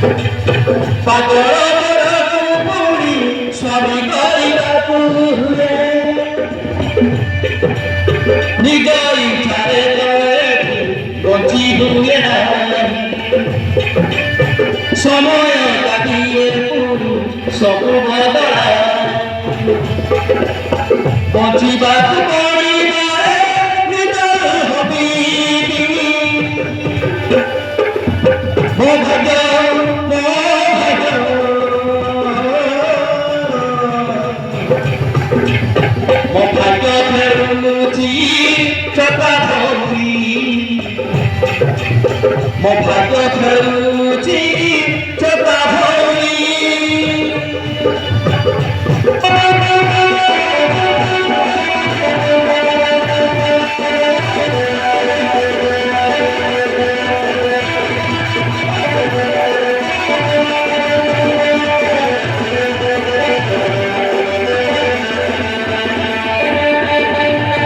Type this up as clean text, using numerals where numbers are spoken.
পাগল পুরি স্বামী କରିବାକୁ ହୁଏ ନିଜ ଇଚ୍ଛାରେ ବଞ୍ଚି ହୁଏ ସମୟ କାଟିଏ ପୁଣି ସବୁ ବଦଳାଏ ବଞ୍ଚିବାକୁ ପଡ଼ିବାରେ ନିଜ ହବିବି ମୋ ଭାଗ୍ୟ ମୋ ଭାଗ୍ୟ ଫେରୁଛି ଚକା ଧରି ମୋ ଭାଗ୍ୟ ଫେରୁଛି